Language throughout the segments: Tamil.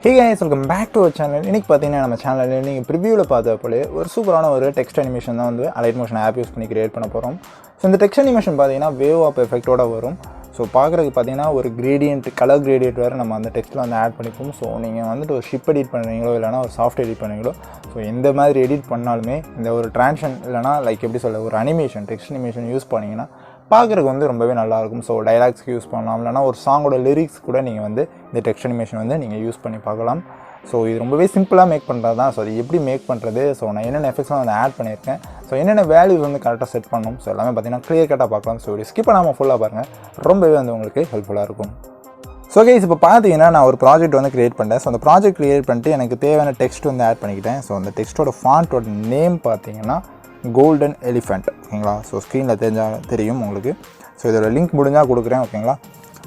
Hey guys, welcome back to our channel. இன்னைக்கு பார்த்தீங்கன்னா நம்ம சேனலில் நீங்கள் ப்ரிவியூவில் பார்த்த போல ஒரு சூப்பரான ஒரு டெக்ஸ்ட் அனிமேஷன் தான் வந்து அலைட் மோஷன் ஆப் யூஸ் பண்ணி கிரியேட் பண்ண போகிறோம். ஸோ இந்த டெக்ஸ்ட் அனிமேஷன் பார்த்தீங்கன்னா வேவ் ஆப் எஃபெக்டோட வரும். ஸோ பார்க்குறதுக்கு பார்த்தீங்கன்னா ஒரு கிரேடியன்ட் கலர் கிரேடியன்ட் வேறு நம்ம அந்த டெக்ஸ்ட்டில் வந்து ஆட் பண்ணிப்போம். ஸோ நீங்கள் வந்துட்டு ஒரு ஷிப் எடிட் பண்ணுறீங்களோ இல்லைனா ஒரு சாஃப்ட் எடிட் பண்ணுறீங்களோ ஸோ எந்த மாதிரி எடிட் பண்ணாலுமே இந்த ஒரு ட்ரான்ஷன் இல்லைனா லைக் எப்படி சொல்ல ஒரு அனிமேஷன் டெக்ஸ்ட் அனிமேஷன் யூஸ் பண்ணிங்கன்னா பார்க்குறதுக்கு வந்து ரொம்பவே நல்லாயிருக்கும். ஸோ டைலாக்ஸ்க்கு யூஸ் பண்ணலாம், இல்லைனா ஒரு சாங்கோட லிரிக்ஸ் கூட நீங்கள் வந்து இந்த டெக்ஸ்ட் அனிமேஷன் வந்து நீங்கள் யூஸ் பண்ணி பார்க்கலாம். ஸோ இது ரொம்பவே சிம்பிளாக மேக் பண்ணுறது தான். ஸோ அது எப்படி மேக் பண்ணுறது, ஸோ நான் என்னென்ன எஃபெக்ட்ஸ்லாம் வந்து ஆட் பண்ணியிருக்கேன், ஸோ என்னென்ன வேல்யூஸ் வந்து கரெக்டாக செட் பண்ணணும், ஸோ எல்லாமே பார்த்தீங்கன்னா கிளியர் கட்டாக பார்க்கலாம். ஸோ இது ஸ்கிப் பண்ணாமல் ஃபுல்லாக பாருங்கள், ரொம்பவே வந்து உங்களுக்கு ஹெல்ப்ஃபுல்லாக இருக்கும். ஸோ கைஸ் இப்போ பார்த்தீங்கன்னா நான் ஒரு ப்ராஜெக்ட் வந்து க்ரியேட் பண்ணிட்டேன். ஸோ அந்த ப்ராஜெக்ட் க்ரியேட் பண்ணிட்டு எனக்கு தேவையான டெக்ஸ்ட் வந்து ஆட் பண்ணிக்கிட்டேன். ஸோ அந்த டெக்ஸ்ட்டோட ஃபாண்ட்டோட நேம் பார்த்தீங்கன்னா கோல்டன் எலிஃபெண்ட், ஓகேங்களா. ஸோ ஸ்க்ரீனில் தெரியும் உங்களுக்கு. ஸோ இதோட லிங்க் முடிஞ்சால் கொடுக்குறேன், ஓகேங்களா.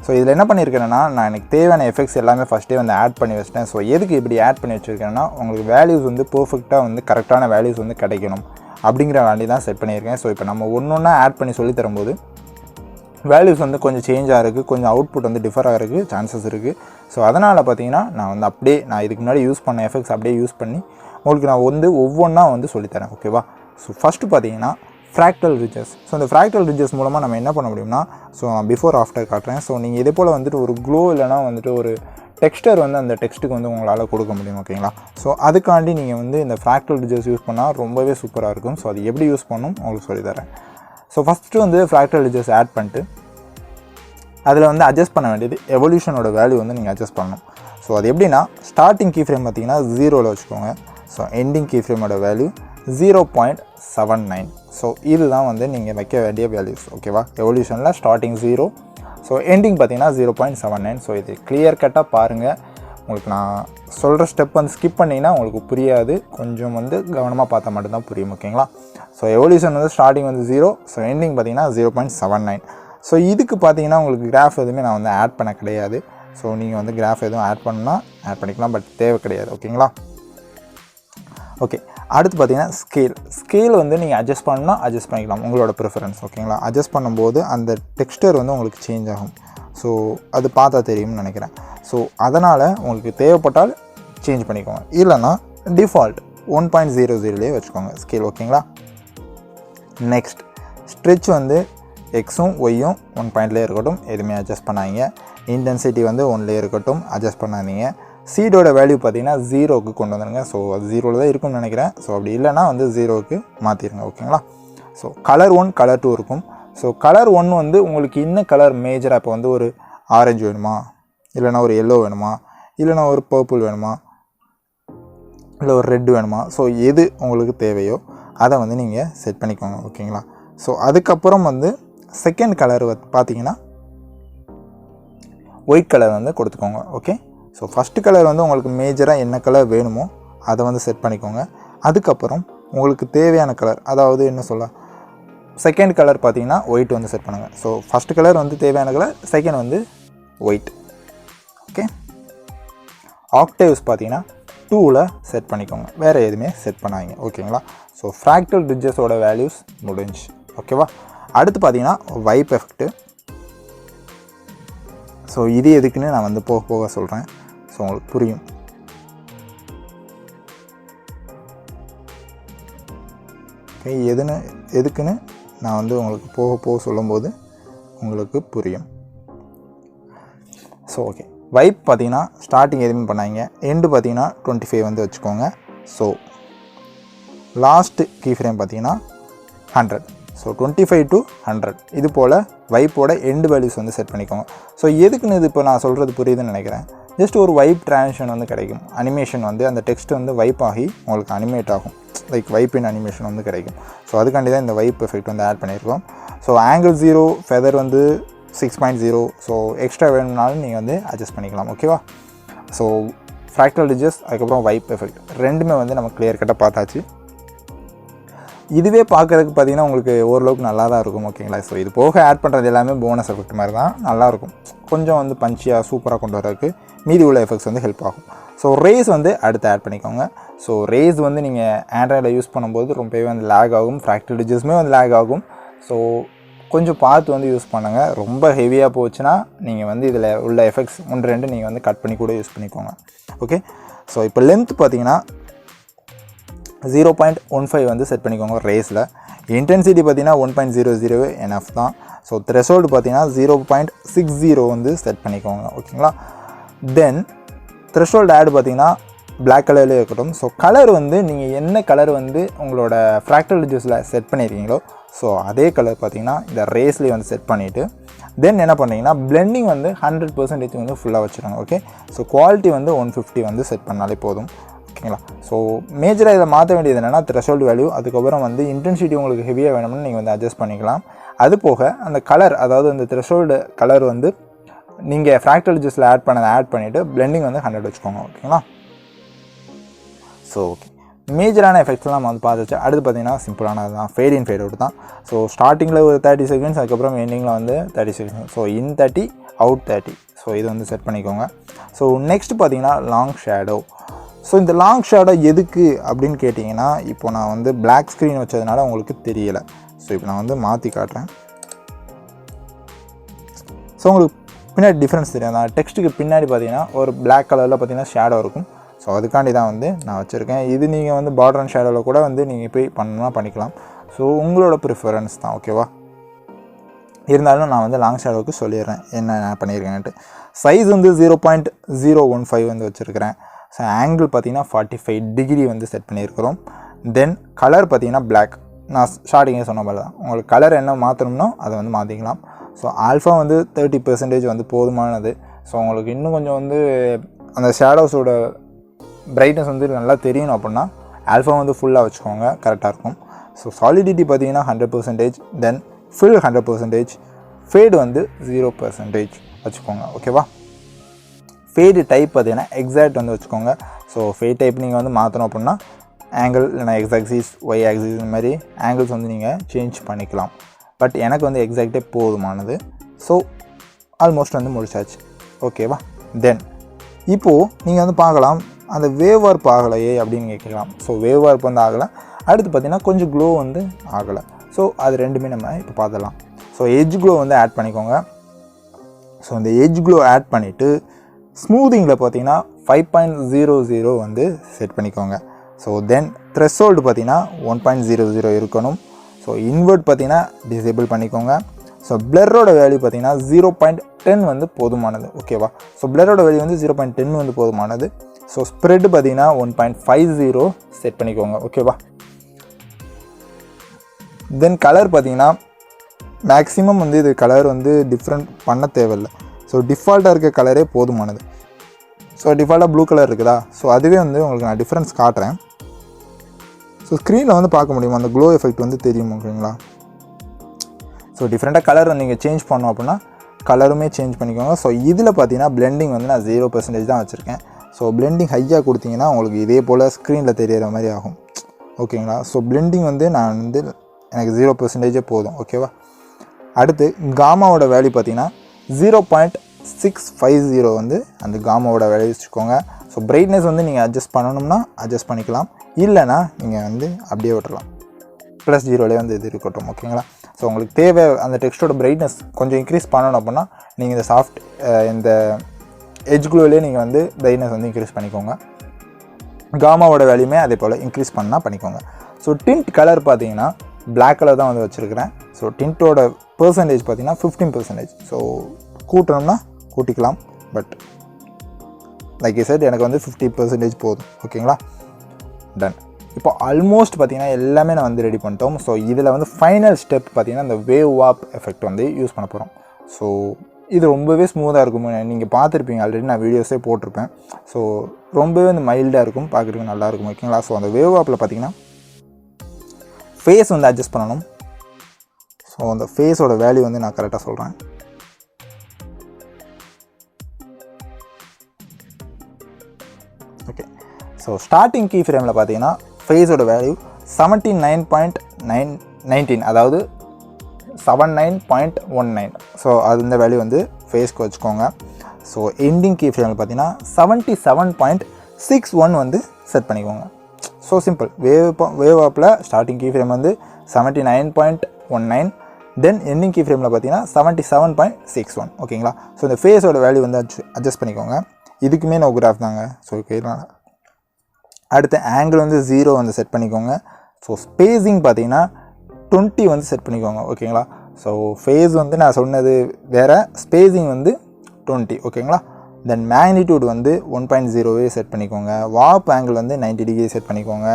ஸோ இதில் என்ன பண்ணியிருக்கேன்னா நான் எனக்கு தேவையான எஃபெக்ட்ஸ் எல்லாமே ஃபஸ்ட்டே வந்து ஆட் பண்ணி வச்சிட்டேன். ஸோ எதுக்கு இப்படி ஆட் பண்ணி வச்சுருக்கேன்னா உங்களுக்கு வேல்யூஸ் வந்து பர்ஃபெக்டாக வந்து கரெக்டான வேல்யூஸ் வந்து கிடைக்கணும் அப்படிங்கிற வேண்டி தான் செட் பண்ணியிருக்கேன். ஸோ இப்போ நம்ம ஒன்றா ஆட் பண்ணி சொல்லி தரும்போது வேல்யூஸ் வந்து கொஞ்சம் சேஞ்ச் ஆகிறதுக்கு, கொஞ்சம் அவுட்புட் வந்து டிஃபர் ஆகிறதுக்கு சான்சஸ் இருக்குது. ஸோ அதனால் பார்த்தீங்கன்னா நான் வந்து அப்படியே நான் இதுக்கு முன்னாடி யூஸ் பண்ண எஃபெக்ட்ஸ் அப்படியே யூஸ் பண்ணி உங்களுக்கு நான் வந்து ஒவ்வொன்றா வந்து சொல்லித்தரேன், ஓகேவா. ஸோ ஃபஸ்ட்டு பார்த்தீங்கன்னா ஃப்ராக்டல் ரிட்ஜஸ். ஸோ இந்த ஃப்ராக்டல் ரிட்ஜஸ் மூலமாக நம்ம என்ன பண்ண முடியும்னா, ஸோ நான் பிஃபோர் ஆஃப்டர் காட்டுறேன். ஸோ நீங்கள் இதே போல் வந்துட்டு ஒரு க்ளோ இல்லைனா வந்துட்டு ஒரு டெக்ஸ்டர் வந்து அந்த டெக்ஸ்ட்டுக்கு வந்து உங்களால் கொடுக்க முடியும், ஓகேங்களா. ஸோ அதுக்காண்டி நீங்கள் வந்து இந்த ஃப்ராக்டல் ரிட்ஜஸ் யூஸ் பண்ணால் ரொம்பவே சூப்பராக இருக்கும். ஸோ அது எப்படி யூஸ் பண்ணணும் உங்களுக்கு சொல்லித்தரேன். ஸோ ஃபஸ்ட்டு வந்து ஃப்ராக்டல் ரிட்ஜஸ் ஆட் பண்ணிட்டு அதில் வந்து அட்ஜஸ்ட் பண்ண வேண்டியது எவல்யூஷனோட வேல்யூ வந்து நீங்கள் அட்ஜஸ்ட் பண்ணணும். ஸோ அது எப்படின்னா ஸ்டார்டிங் கீ ஃப்ரேம் பார்த்தீங்கன்னா 0ல் வச்சுக்கோங்க. ஸோ எண்டிங் கீ ஃப்ரேமோட வேல்யூ 0.79. ஸோ இதுதான் வந்து நீங்கள் வைக்க வேண்டிய வேல்யூஸ், ஓகேவா. எவல்யூஷனில் ஸ்டார்டிங் 0, ஸோ எண்டிங் பார்த்தீங்கன்னா 0.79. ஸோ இது கிளியர் கட்டாக பாருங்கள். உங்களுக்கு நான் சொல்கிற ஸ்டெப் வந்து ஸ்கிப் பண்ணிங்கன்னா உங்களுக்கு புரியாது, கொஞ்சம் வந்து கவனமாக பார்த்தா மட்டும்தான் புரியும், ஓகேங்களா. ஸோ எவல்யூஷன் வந்து ஸ்டார்டிங் வந்து 0, ஸோ எண்டிங் பார்த்தீங்கன்னா 0.79. ஸோ இதுக்கு பார்த்தீங்கன்னா உங்களுக்கு கிராஃப் எதுவுமே நான் வந்து ஆட் பண்ண கிடையாது. ஸோ நீங்கள் வந்து கிராஃப் எதுவும் ஆட் பண்ணால் ஆட் பண்ணிக்கலாம், பட் தேவை கிடையாது, ஓகேங்களா. ஓகே, அடுத்து பார்த்தீங்கன்னா ஸ்கேல் வந்து நீங்கள் அட்ஜஸ்ட் பண்ணால் அட்ஜஸ்ட் பண்ணிக்கலாம், உங்களோட ப்ரிஃபரன்ஸ், ஓகேங்களா. அட்ஜஸ்ட் பண்ணும்போது அந்த டெக்ஸ்டர் வந்து உங்களுக்கு சேஞ்ச் ஆகும். ஸோ அது பார்த்தா தெரியும்னு நினைக்கிறேன். ஸோ அதனால் உங்களுக்கு தேவைப்பட்டால் சேஞ்ச் பண்ணிக்கோங்க, இல்லைன்னா டிஃபால்ட் 1.00லேயே வச்சுக்கோங்க ஸ்கேல், ஓகேங்களா. நெக்ஸ்ட் ஸ்ட்ரெச் வந்து எக்ஸும் ஒய்யும் 1 பாயிண்ட்லேயே இருக்கட்டும், எதுவுமே அட்ஜஸ்ட் பண்ணாதீங்க. இன்டென்சிட்டி வந்து 1லேயே இருக்கட்டும், அட்ஜஸ்ட் பண்ணாதீங்க. சீடோட வேல்யூ பார்த்தீங்கன்னா 0க்கு கொண்டு வந்துடுங்க. ஸோ அது 0ல் தான் இருக்கும்னு நினைக்கிறேன். ஸோ அப்படி இல்லைனா வந்து 0க்கு மாற்றிடுங்க, ஓகேங்களா. ஸோ கலர் 1 கலர் 2 இருக்கும். ஸோ கலர் 1 வந்து உங்களுக்கு இன்னும் கலர் மேஜராக இப்போ வந்து ஒரு ஆரஞ்சு வேணுமா, இல்லைனா ஒரு எல்லோ வேணுமா, இல்லைனா ஒரு பர்பிள் வேணுமா, இல்லை ஒரு ரெட் வேணுமா, ஸோ எது உங்களுக்கு தேவையோ அதை வந்து நீங்கள் செட் பண்ணிக்கோங்க, ஓகேங்களா. ஸோ அதுக்கப்புறம் வந்து செகண்ட் கலர் பார்த்தீங்கன்னா ஒயிட் கலர் வந்து கொடுத்துக்கோங்க, ஓகே. ஸோ ஃபஸ்ட்டு கலர் வந்து உங்களுக்கு மேஜராக என்ன கலர் வேணுமோ அதை வந்து செட் பண்ணிக்கோங்க. அதுக்கப்புறம் உங்களுக்கு தேவையான கலர், அதாவது என்ன சொல்ல, செகண்ட் கலர் பார்த்தீங்கன்னா ஒயிட் வந்து செட் பண்ணுங்கள். ஸோ ஃபஸ்ட்டு கலர் வந்து தேவையான கலர், செகண்ட் வந்து ஒயிட், ஓகே. ஆக்டேவ்ஸ் பார்த்தீங்கன்னா 2ல் செட் பண்ணிக்கோங்க, வேறு எதுவுமே செட் பண்ணாதீங்க, ஓகேங்களா. ஸோ ஃப்ராக்டல் ரிட்ஜஸோட வேல்யூஸ் முடிஞ்சு, ஓகேவா. அடுத்து பார்த்தீங்கன்னா வைப் எஃபெக்ட்டு. ஸோ இது எதுக்குன்னு நான் வந்து போக போக சொல்கிறேன், ஸோ உங்களுக்கு புரியும். ஓகே, எதுக்குன்னு நான் வந்து உங்களுக்கு போக போக சொல்லும்போது உங்களுக்கு புரியும். ஸோ ஓகே, வைப் பார்த்தீங்கன்னா ஸ்டார்டிங் எதுவுமே பண்ணாங்க, எண்டு பார்த்தீங்கன்னா 25 வந்து வச்சுக்கோங்க. ஸோ லாஸ்ட்டு கீ ஃப்ரேம் பார்த்தீங்கன்னா 100. ஸோ 25 to 100 இது போல் வைப்போட எண்டு வேல்யூஸ் வந்து செட் பண்ணிக்கோங்க. ஸோ எதுக்குன்னு இது இப்போ நான் சொல்கிறது புரியுதுன்னு நினைக்கிறேன். ஜஸ்ட் ஒரு வைப் ட்ரான்சிஷன் வந்து கிடைக்கும், அனிமேஷன் வந்து அந்த டெக்ஸ்ட் வந்து வைப் ஆகி உங்களுக்கு அனிமேட் ஆகும், லைக் வைப் இன் அனிமேஷன் வந்து கிடைக்கும். ஸோ அதுக்காண்டி தான் இந்த வைப் எஃபெக்ட் வந்து ஆட் பண்ணியிருக்கோம். ஸோ ஆங்கிள் 0, ஃபெதர் வந்து 6.0. ஸோ எக்ஸ்ட்ரா வேணும்னாலும் நீங்கள் வந்து அட்ஜஸ்ட் பண்ணிக்கலாம், ஓகேவா. ஸோ ஃப்ராக்டல் ரிட்ஜஸ் அதுக்கப்புறம் வைப் எஃபெக்ட் ரெண்டுமே வந்து நம்ம கிளியர் கட்டாக பார்த்தாச்சு. இதுவே பார்க்குறதுக்கு பார்த்தீங்கன்னா உங்களுக்கு ஓரளவுக்கு நல்லா தான் இருக்கும், ஓகேங்களா. ஸோ இது போக ஆட் பண்ணுறது எல்லாமே போனஸ் எஃபெக்ட் மாதிரி தான், நல்லாயிருக்கும். கொஞ்சம் வந்து பஞ்சியாக சூப்பராக கொண்டு வரதுக்கு மீதி உள்ள எஃபெக்ட்ஸ் வந்து ஹெல்ப் ஆகும். ஸோ ரேஸ் வந்து அடுத்து ஆட் பண்ணிக்கோங்க. ஸோ ரேஸ் வந்து நீங்கள் ஆண்ட்ராய்டில் யூஸ் பண்ணும்போது ரொம்பவே வந்து லேக் ஆகும், ஃப்ராக்டல் ரிட்ஜஸுமே வந்து லேக் ஆகும். ஸோ கொஞ்சம் பார்த்து வந்து யூஸ் பண்ணுங்கள். ரொம்ப ஹெவியாக போச்சுன்னா நீங்கள் வந்து இதில் உள்ள எஃபெக்ட்ஸ் 1-2 நீங்கள் வந்து கட் பண்ணி கூட யூஸ் பண்ணிக்கோங்க. ஓகே, ஸோ இப்போ லென்த் பார்த்தீங்கன்னா 0.15 வந்து செட் பண்ணிக்கோங்க ரேஸில். இன்டென்சிட்டி பார்த்தீங்கன்னா 1.00 NF தான். ஸோ த்ரெஷோல்டு பார்த்தீங்கன்னா 0.60 வந்து செட் பண்ணிக்கோங்க. ஓகேங்களா, தென் த்ரெஷோல்டு ஆட் பார்த்தீங்கன்னா பிளாக் கலர்லேயே இருக்கட்டும். ஸோ கலர் வந்து நீங்கள் என்ன கலர் வந்து உங்களோட ஃப்ராக்டல் ரிஜியூஸில் செட் பண்ணியிருக்கீங்களோ ஸோ அதே கலர் பார்த்தீங்கன்னா இந்த ரேஸ்லேயே வந்து செட் பண்ணிவிட்டு தென் என்ன பண்ணுறீங்கன்னா பிளெண்டிங் வந்து 100% வந்து ஃபுல்லாக வச்சுருங்க. ஓகே, ஸோ குவாலிட்டி வந்து 150 வந்து செட் பண்ணாலே போதும். ஓகேங்களா, ஸோ மேஜராக இதை மாற்ற வேண்டியது என்னென்னா த்ரெஷோல்டு வேல்யூ, அதுக்கப்புறம் வந்து இன்டென்சிட்டி உங்களுக்கு ஹெவியாக வேணும்னு நீங்கள் வந்து அட்ஜஸ்ட் பண்ணிக்கலாம். அது போக அந்த கலர், அதாவது அந்த த்ரெஷோல்டு கலர் வந்து நீங்கள் ஃப்ராக்டல் ரிஜியூஸில் ஆட் பண்ணிவிட்டு பிளெண்டிங் வந்து 100 வச்சுக்கோங்க. ஓகேங்களா, ஸோ ஓகே, மேஜரான எஃபெக்ட்ஸ்லாம் நம்ம வந்து பார்த்துச்சு. அடுத்து பார்த்தீங்கன்னா சிம்பிளானது தான், ஃபேட் இன் ஃபேட் அவுட் தான். ஸோ ஸ்டார்டிங்கில் ஒரு 30 செகண்ட்ஸ், அதுக்கப்புறம் எண்டிங்கில் வந்து 30 seconds. So in 30 out 30. So இது வந்து செட் பண்ணிக்கோங்க. ஸோ நெக்ஸ்ட் பார்த்தீங்கன்னா லாங் ஷேடோ. ஸோ இந்த லாங் ஷேடோ எதுக்கு அப்படின்னு கேட்டிங்கன்னா, இப்போ நான் வந்து பிளாக் ஸ்க்ரீன் வச்சதுனால உங்களுக்கு தெரியலை. ஸோ இப்போ நான் வந்து மாற்றி காட்டுறேன். ஸோ உங்களுக்கு பின்னாடி டிஃப்ரென்ஸ் தெரியும். அந்த டெக்ஸ்ட்டுக்கு பின்னாடி பார்த்தீங்கன்னா ஒரு பிளாக் கலரில் பார்த்தீங்கன்னா ஷேடோ இருக்கும். ஸோ அதுக்காண்டி தான் வந்து நான் வச்சுருக்கேன். இது நீங்கள் வந்து பார்டர் அண்ட் ஷேடோவில் கூட வந்து நீங்கள் போய் பண்ணணும்னா பண்ணிக்கலாம். ஸோ உங்களோட ப்ரிஃபரன்ஸ் தான். ஓகேவா, இருந்தாலும் நான் வந்து லாங் ஷேடோவுக்கு சொல்லிடுறேன் என்ன நான் பண்ணியிருக்கேன்ட்டு. சைஸ் வந்து 0.015 வந்து வச்சுருக்கிறேன். ஸோ ஆங்கிள் பார்த்தீங்கன்னா 45 டிகிரி வந்து செட் பண்ணியிருக்கிறோம். தென் கலர் பார்த்தீங்கன்னா பிளாக். நான் ஸ்டார்டிங்கே சொன்ன மாதிரி தான், உங்களுக்கு கலர் என்ன மாற்றணும்னோ அதை வந்து மாற்றிக்கலாம். ஸோ ஆல்ஃபா வந்து 30% வந்து போதுமானது. ஸோ உங்களுக்கு இன்னும் கொஞ்சம் வந்து அந்த ஷேடோஸோட பிரைட்னஸ் வந்து நல்லா தெரியணும் அப்படின்னா ஆல்ஃபா வந்து ஃபுல்லாக வச்சுக்கோங்க, கரெக்டாக இருக்கும். ஸோ சாலிடிட்டி பார்த்தீங்கன்னா 100%, தென் ஃபில் 100%, ஃபேடு வந்து 0% வச்சுக்கோங்க. ஓகேவா, ஃபேடு டைப் பார்த்தீங்கன்னா எக்ஸாக்ட் வந்து வச்சுக்கோங்க. ஸோ ஃபேட் டைப் நீங்கள் வந்து மாற்றணும் அப்படின்னா ஆங்கிள் இல்லைனா எக்ஸ் ஆக்சிஸ், ஒய் ஆக்சிஸ், இந்த மாதிரி ஆங்கிள்ஸ் வந்து நீங்கள் சேஞ்ச் பண்ணிக்கலாம். பட் எனக்கு வந்து எக்ஸாக்டே போதுமானது. ஸோ ஆல்மோஸ்ட் வந்து முடிச்சாச்சு. ஓகேவா, தென் இப்போது நீங்கள் வந்து பார்க்கலாம் அந்த வேவ் வார்ப் ஆகலையே அப்படின்னு கேட்கலாம். ஸோ வேவ் வார்ப் வந்து ஆகலை. அடுத்து பார்த்திங்கன்னா கொஞ்சம் க்ளோ வந்து ஆகலை. ஸோ அது ரெண்டுமே நம்ம இப்போ பார்த்துடலாம். ஸோ எட்ஜ் க்ளோ வந்து ஆட் பண்ணிக்கோங்க. ஸோ இந்த எட்ஜ் க்ளோ ஆட் பண்ணிவிட்டு ஸ்மூதிங்கில் பார்த்தீங்கன்னா 5.00 வந்து செட் பண்ணிக்கோங்க. ஸோ தென் த்ரெஷோல்டு பார்த்தீங்கன்னா 1.00 இருக்கணும். ஸோ இன்வெர்ட் பார்த்தீங்கன்னா டிசேபிள் பண்ணிக்கோங்க. ஸோ பிளரோட வேல்யூ பார்த்தீங்கன்னா 0.10 வந்து போதுமானது. ஓகேவா, ஸோ பிளரோட வேல்யூ வந்து 0.10 வந்து போதுமானது. ஸோ ஸ்ப்ரெட் பார்த்தீங்கன்னா 1.50 செட் பண்ணிக்கோங்க. ஓகேவா, தென் கலர் பார்த்தீங்கன்னா மேக்ஸிமம் வந்து இது கலர் வந்து டிஃப்ரெண்ட் பண்ண தேவையில்லை. ஸோ டிஃபால்ட்டாக இருக்க கலரே போதுமானது. ஸோ டிஃபால்ட்டாக ப்ளூ கலர் இருக்குதா, ஸோ அதுவே வந்து உங்களுக்கு நான் டிஃப்ரென்ஸ் காட்டுறேன். ஸோ ஸ்க்ரீனில் வந்து பார்க்க முடியுமா, அந்த க்ளோ எஃபெக்ட் வந்து தெரியும். ஓகேங்களா, ஸோ டிஃப்ரெண்ட்டாக கலர் நீங்கள் சேஞ்ச் பண்ணோம் அப்படின்னா கலருமே சேஞ்ச் பண்ணிக்கோங்க. ஸோ இதில் பார்த்தீங்கன்னா பிளெண்டிங் வந்து நான் 0% தான் வச்சுருக்கேன். ஸோ பிளெண்டிங் ஹையாக கொடுத்தீங்கன்னா உங்களுக்கு இதே போல் ஸ்க்ரீனில் தெரிகிற மாதிரி ஆகும். ஓகேங்களா, ஸோ பிளெண்டிங் வந்து நான் வந்து எனக்கு 0% போதும். ஓகேவா, அடுத்து காமாவோட வேல்யூ பார்த்தீங்கன்னா 0.650 வந்து அந்த காமாவோட வேல்யூ வச்சுக்கோங்க. ஸோ பிரைட்னஸ் வந்து நீங்கள் அட்ஜஸ்ட் பண்ணணும்னா அட்ஜஸ்ட் பண்ணிக்கலாம், இல்லைனா நீங்கள் வந்து அப்படியே விட்டுறலாம். +0 வந்து இது இருக்கட்டும். ஓகேங்களா, ஸோ உங்களுக்கு தேவை அந்த டெக்ஸ்ட்டோட பிரைட்னஸ் கொஞ்சம் இன்க்ரீஸ் பண்ணணும் அப்படின்னா நீங்கள் இந்த சாஃப்ட் இந்த எட்ஜ் க்ளோவிலே நீங்கள் வந்து பிரைட்னஸ் வந்து இன்க்ரீஸ் பண்ணிக்கோங்க. காமாவோட வேல்யூமே அதே போல் இன்க்ரீஸ் பண்ணால் பண்ணிக்கோங்க. ஸோ டிண்ட் கலர் பார்த்தீங்கன்னா பிளாக் கலர் தான் வந்து வச்சுருக்கிறேன். ஸோ டிண்ட்டோட பர்சன்டேஜ் பார்த்தீங்கன்னா 15%. ஸோ கூட்டணும்னா கூட்டிக்கலாம், பட் லைக் ஐ செட் எனக்கு வந்து 50% போதும். ஓகேங்களா, டன். இப்போ ஆல்மோஸ்ட் பார்த்தீங்கன்னா எல்லாமே நான் வந்து ரெடி பண்ணிட்டோம். ஸோ இதில் வந்து ஃபைனல் ஸ்டெப் பார்த்தீங்கன்னா இந்த வேவ் வார்ப் எஃபெக்ட் வந்து யூஸ் பண்ண போகிறோம். ஸோ இது ரொம்பவே ஸ்மூத்தாக இருக்கும். நீங்கள் பார்த்துருப்பீங்க, ஆல்ரெடி நான் வீடியோஸே போட்டிருப்பேன். ஸோ ரொம்பவே வந்து மைல்டாக இருக்கும், பார்க்குறதுக்கு நல்லாயிருக்கும். ஓகேங்களா, ஸோ அந்த வேவ் வார்ப்பில் பார்த்தீங்கன்னா ஃபேஸ் வந்து அட்ஜஸ்ட் பண்ணணும். ஸோ அந்த ஃபேஸோட வேல்யூ வந்து நான் கரெக்டாக சொல்கிறேன். ஓகே, ஸோ ஸ்டார்டிங் கீ ஃப்ரேமில் பார்த்தீங்கன்னா ஃபேஸோட வேல்யூ 79.19, அதாவது 79.19. ஸோ அது இந்த வேல்யூ வந்து ஃபேஸ்க்கு வச்சுக்கோங்க. ஸோ எண்டிங் கீ ஃப்ரேமில் பார்த்தீங்கன்னா 77.61 வந்து செட் பண்ணிக்கோங்க. So simple. வேவ் ஆப்பில் ஸ்டார்டிங் கீ ஃப்ரேம் வந்து 79.19, தென் எண்டிங் கீ ஃப்ரேமில் பார்த்தீங்கன்னா 77.61 ஓகேங்களா. ஸோ இந்த ஃபேஸோட வேல்யூ வந்து அட்ஜஸ்ட் பண்ணிக்கோங்க. இதுக்குமே நோ கிராஃப் தாங்க. ஸோ ஓகேங்களா. அடுத்து ஆங்கிள் வந்து 0 வந்து செட் பண்ணிக்கோங்க. ஸோ ஸ்பேஸிங் பார்த்தீங்கன்னா 20 வந்து செட் பண்ணிக்கோங்க ஓகேங்களா. ஸோ ஃபேஸ் வந்து நான் சொன்னது வேறு, ஸ்பேஸிங் வந்து 20 ஓகேங்களா. தென் மேக்னிடியூட் வந்து 1.0 செட் பண்ணிக்கோங்க. வார்ப் ஆங்கிள் வந்து 90 டிகிரி செட் பண்ணிக்கோங்க.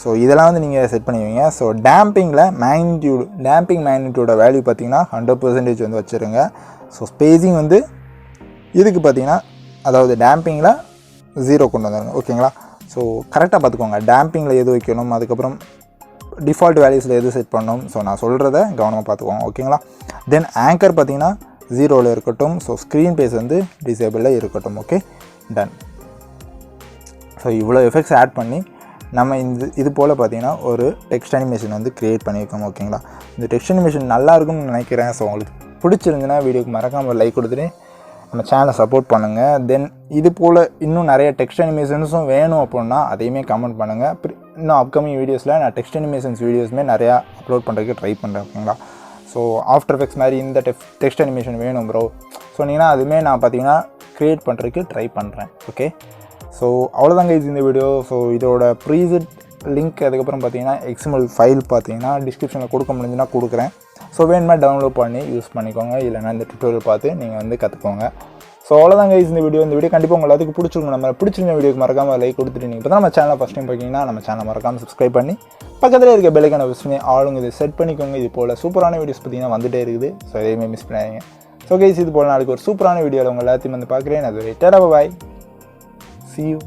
ஸோ இதெல்லாம் வந்து நீங்கள் செட் பண்ணுவீங்க. ஸோ டேம்பிங்கில் டேம்பிங் மேக்னிடியூட வேல்யூ பார்த்தீங்கன்னா 100% வந்து வச்சுருங்க. ஸோ ஸ்பேஸிங் வந்து இதுக்கு பார்த்தீங்கன்னா அதாவது டேம்பிங்கில் 0 கொண்டு வந்துடுங்க ஓகேங்களா. ஸோ கரெக்டாக பார்த்துக்கோங்க, டேம்பிங்கில் எது வைக்கணும், அதுக்கப்புறம் டிஃபால்ட் வேல்யூஸில் எது செட் பண்ணணும். ஸோ நான் சொல்கிறத கவனமாக பார்த்துக்கோங்க ஓகேங்களா. தென் ஆங்கர் பார்த்தீங்கன்னா 0ல் இருக்கட்டும். ஸோ ஸ்க்ரீன் பேஸ் வந்து டிசேபிளில் இருக்கட்டும். Okay done. ஸோ இவ்வளோ எஃபெக்ட்ஸ் ஆட் பண்ணி நம்ம இது போல் பார்த்தீங்கன்னா ஒரு டெக்ஸ்ட் அனிமேஷன் வந்து க்ரியேட் பண்ணியிருக்கோம் ஓகேங்களா. இந்த டெக்ஸ்ட் அனிமேஷன் நல்லா இருக்கும்னு நினைக்கிறேன். ஸோ உங்களுக்கு பிடிச்சிருந்துன்னா வீடியோக்கு மறக்காமல் லைக் கொடுத்துட்டு நம்ம சேனலை சப்போர்ட் பண்ணுங்கள். தென் இது போல் இன்னும் நிறைய டெக்ஸ்ட் அனிமேஷன்ஸும் வேணும் அப்படின்னா அதையுமே கமெண்ட் பண்ணுங்கள். இன்னும் அப்கமிங் வீடியோஸில் நான் டெக்ஸ்ட் அனிமேஷன்ஸ் வீடியோஸுமே நிறையா அப்லோட் பண்ணுறதுக்கு ட்ரை பண்ணுறேன் ஓகேங்களா. ஸோ ஆஃப்டர் எஃபெக்ட்ஸ் மாதிரி இந்த டெக்ஸ்ட் அனிமேஷன் வேணும் ப்ரோ சொன்னீங்கன்னா அதுவுமே நான் பார்த்தீங்கன்னா க்ரியேட் பண்ணுறதுக்கு ட்ரை பண்ணுறேன். ஓகே ஸோ அவ்வளோதாங்க இது இந்த வீடியோ. ஸோ இதோட ப்ரீசெட் லிங்க் அதுக்கப்புறம் பார்த்தீங்கன்னா XML ஃபைல் பார்த்தீங்கன்னா டிஸ்கிரிப்ஷனில் கொடுக்க முடிஞ்சுன்னா கொடுக்குறேன். ஸோ வேணுமா டவுன்லோட் பண்ணி யூஸ் பண்ணிக்கோங்க, இல்லைனா இந்த டுட்டோரியல் பார்த்து நீங்கள் வந்து கற்றுக்கோங்க. ஸோ அவ்வளோதாங்க இந்த வீடியோ கண்டிப்பாக உங்களுக்கு அதுக்கு பிடிச்சிருங்க. நம்ம பிடிச்சிருந்த வீடியோக்கு மறக்காமல் லைக் கொடுத்துட்டு நீங்கள் இப்போ தான் நம்ம சேனலை ஃபஸ்ட் டைம் பார்த்தீங்கன்னா நம்ம சேனலை மறக்காமல் சப்ஸ்கிரைப் பண்ணி பக்கத்தில் இருக்க பெல் ஐகானை ப்ரெஸ் பண்ணி ஆளுங்க இதை செட் பண்ணிக்கோங்க. இது போல் சூப்பரான வீடியோஸ் பார்த்தீங்கன்னா வந்துகிட்டே இருக்குது. ஸோ எதையுமே மிஸ் பண்ணாதீங்க. ஸோ கைஸ் இது போல் நாளைக்கு ஒரு சூப்பரான வீடியோவில் உங்கள் எல்லாத்தையும் வந்து பார்க்குறேன். அது டாடா பாய், see you.